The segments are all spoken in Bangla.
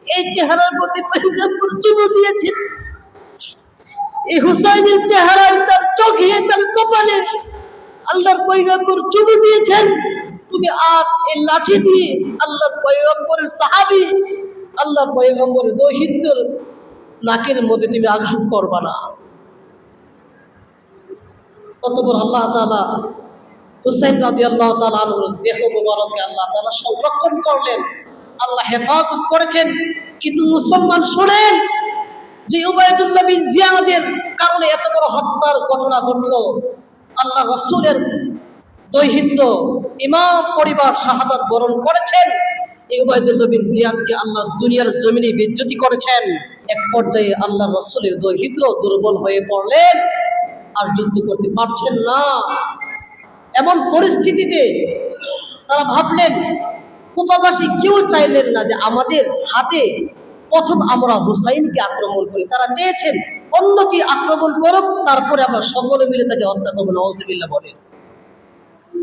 এই চেহারার প্রতি পয়গম্বর চুমু দিয়েছেন। এই হুসাইনের চেহারায়, তার চোখে, তার কপালে আল্লাহর পয়গম্বর চুমু দিয়েছেন। তুমি আর এই লাঠি দিয়ে আল্লাহর পয়গম্বরের সাহাবী, আল্লাহর পয়গম্বরের দৌহিত্রের নাকের মধ্যে তুমি আঘাত করবা না। অতঃপর আল্লাহ তাআলা হুসাইন রাদিয়াল্লাহু তাআলা আনহুর দেহ মুবারককে আল্লাহ তাআলা সংরক্ষণ করলেন, আল্লাহ হেফাজত করেছেন। কিন্তু মুসলমান শোনেন, যে উবাইদুল্লাহ বিন জিয়াদের কারণে এত বড় হত্যার ঘটনা ঘটল, আল্লাহ রাসূলের দৌহিত্র ইমাম পরিবার শাহাদাত বরণ করেছেন। এই উবাইদুল্লাহ বিন জিয়াদকে আল্লাহ দুনিয়ার জমিনে বেইজ্জতি করেছেন। এক পর্যায়ে আল্লাহ রাসূলের দৌহিত্র দুর্বল হয়ে পড়লেন, আর যুদ্ধ করতে পারছেন না। এমন পরিস্থিতিতে তারা ভাবলেন, কুফাবাসী কেউ চাইলেন না যে আমাদের হাতে প্রথম আমরা হুসাইনকে আক্রমণ করি। তারা চেয়েছেন অন্যকে আক্রমণ করুক, তারপরে আমরা সকলে মিলে তাকে হত্যা করবো। নাউযুবিল্লাহ বলেন।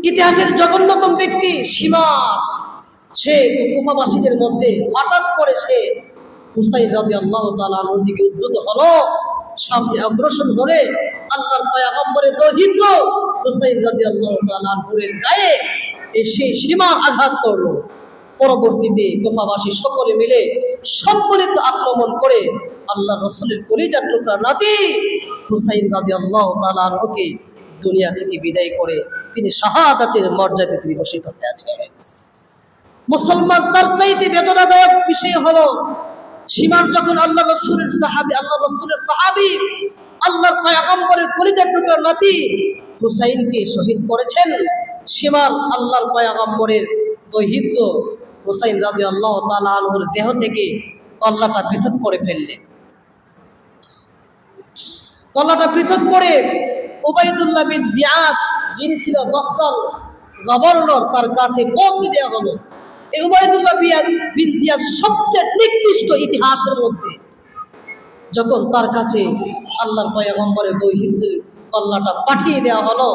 ইতিহাসের জঘন্যতম ব্যক্তি সীমার, সে কুফাবাসীদের মধ্যে হঠাৎ করে সে হুসাইন রাদিয়াল্লাহু তাআলা আনহুর দিকে উদ্ধত হলো, সামনে অগ্রসর করে আল্লাহর পয়গম্বরের দৌহিত্র হুসাইন রাদিয়াল্লাহু তাআলা আনহুর গায়ে এসে সীমা আঘাত করলো। পরবর্তীতে কুফাবাসী সকলে মিলে সম্মিলিত আক্রমণ করে আল্লাহ রাসূলের কলিজার টুকরা নাতি হুসাইন রাদিয়াল্লাহু তাআলা আনহুকে দুনিয়া থেকে বিদায় করে তিনি শাহাদাতের মর্যাদায় তিনি বসিত হয়ে আছেন। মুসলমান তার চাইতে বেদনাদায়ক বিষয় হলো, সীমার যখন আল্লাহ রাসূলের সাহাবী আল্লাহর পয়গম্বরের কলিজার টুকরা নাতি হুসাইনকে শহীদ করেছেন, সীমার আল্লাহর পয়গম্বরের দৌহিত্র হুসাইন রাদিয়াল্লাহু তাআলা আনহুর দেহ থেকে কল্লাটা পৃথক করে ফেললেন। কল্লাটা পৃথক করে উবাইদুল্লাহ বিন জিয়াদ, যিনি ছিল বসরার গভর্নর, তার কাছে পৌঁছে দেওয়া হলো। এই উবাইদুল্লাহ বিন জিয়াদ সবচেয়ে নিকৃষ্ট ইতিহাসের মধ্যে, যখন তার কাছে আল্লাহর পয়গম্বরের দৌহিত্রের কল্লাটা পাঠিয়ে দেওয়া হলো,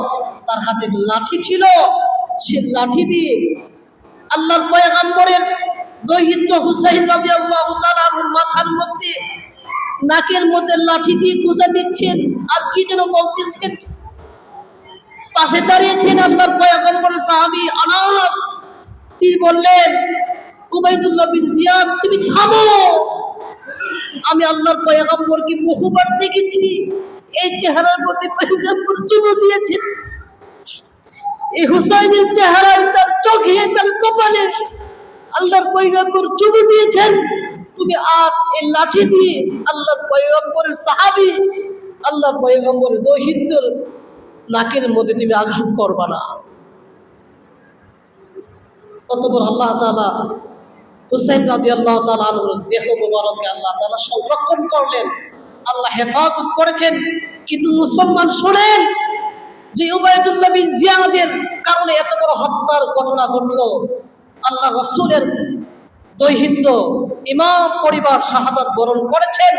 তার হাতে লাঠি ছিল। সে লাঠি দিয়ে আল্লাহর পয়গম্বরের দৌহিত্র হুসাইন রাদিয়াল্লাহু তাআলা আনহুর মাথার মধ্যে, নাকের মধ্যে লাঠি দিয়ে খোঁজা দিচ্ছেন, আর কি যেন বলতেছেন। পাশে দাঁড়িয়েছেন আল্লাহর পয়গম্বরের সাহাবী আনাস। তিনি বললেন, উবাইদুল্লাহ বিন জিয়াদ, তুমি থামো। আমি আল্লাহর পয়গম্বরকে বহুবার দেখেছি, এই চেহারার প্রতি পয়গম্বর চুমু দিয়েছেন। এই হুসাইনের চেহারায়, তার চোখে, তার কপালে আল্লাহর পয়গম্বর চুমু দিয়েছেন। তুমি আর এই লাঠি দিয়ে আল্লাহর পয়গম্বরের সাহাবী, আল্লাহর পয়গম্বরের দৌহিত্রের নাকের মধ্যে তুমি আঘাত করবা না। অতঃপর আল্লাহ তাআলা হুসাইন রাদিয়াল্লাহু তাআলা আনহুর দেহ মুবারককে আল্লাহ তাআলা সংরক্ষণ করলেন, আল্লাহ হেফাজত করেছেন। কিন্তু মুসলমান শোনেন, যে উবাইদুল্লাহ বিন জিয়াদের কারণে এত বড় হত্যার ঘটনা ঘটল, আল্লাহ রাসূলের দৌহিত্র ইমাম পরিবার শাহাদাত বরণ করেছেন।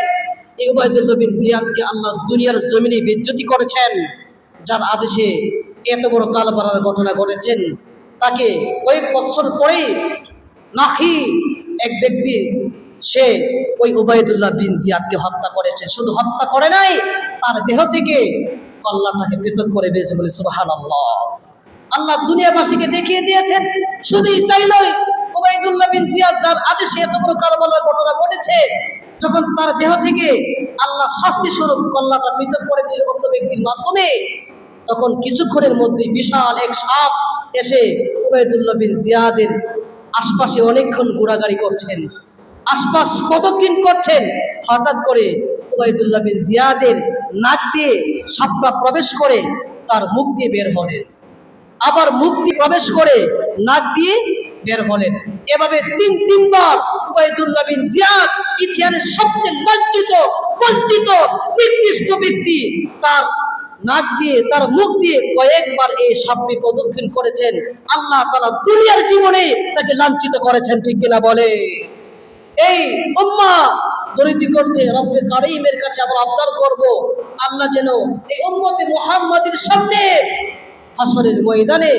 এই উবাইদুল্লাহ বিন জিয়াদকে আল্লাহ দুনিয়ার জমিনে বেইজ্জতি করেছেন, যার আদেশে এত বড় কালবালার ঘটনা ঘটেছেন। তাকে কয়েক বছর পরেই নাখি এক ব্যক্তি, সে ওই উবাইদুল্লাহ বিন জিয়াদকে হত্যা করেছে। শুধু হত্যা করে নাই, তার দেহ থেকে কল্লাটাকে পৃথক করে দিয়েছে। বলে সুবহানাল্লাহ। আল্লাহ দুনিয়াবাসীকে দেখিয়ে দিয়েছেন। শুধু তাই নয়, উবাইদুল্লাহ বিন জিয়াদ যার আদেশে এত বড় কারবালার ঘটনা ঘটেছে, যখন তার দেহ থেকে আল্লাহ শাস্তি স্বরূপ কল্লাটা পৃথক করে দিলেন অন্য ব্যক্তির মাধ্যমে, তখন কিছুক্ষণের মধ্যে বিশাল এক সাপ এসে উবাইদুল্লাহ বিন জিয়াদের আশপাশে অনেকক্ষণ ঘোরাঘুরি করছেন, আশপাশ প্রদক্ষিণ করছেন। হঠাৎ করে উবাইদুল্লাহ বিন জিয়াদের নাক দিয়ে সাপটা প্রবেশ করে তার মুখ দিয়ে বের হলেন, আবার মুখ দিয়ে প্রবেশ করে নাক দিয়ে বের হলেন। এভাবে তিনবার উবাইদুল্লাহ বিন জিয়াদ, ইতিহাসের সবচেয়ে লাঞ্ছিত, বঞ্চিত, নিকৃষ্ট ব্যক্তি, তার নাক দিয়ে, তার মুখ দিয়ে কয়েকবার এই সাপটি প্রদক্ষিণ করেছেন। আল্লাহ তাআলা দুনিয়ার জীবনে তাকে লাঞ্ছিত করেছেন। ঠিক কিনা বলে? এই উম্মাহ দরিদ্র করতে রব্বে কারীমের কাছে আমরা আবদার করব, আল্লাহ যেন এই উম্মতে মুহাম্মাদের সামনে হাসরের ময়দানে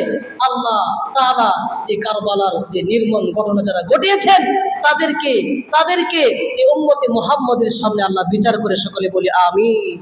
আল্লাহ তাআলা যে কারবালার যে নির্মম ঘটনা যারা ঘটিয়েছেন তাদেরকে এই উম্মতে মুহাম্মাদের সামনে আল্লাহ বিচার করে সকলে বলি আমিন।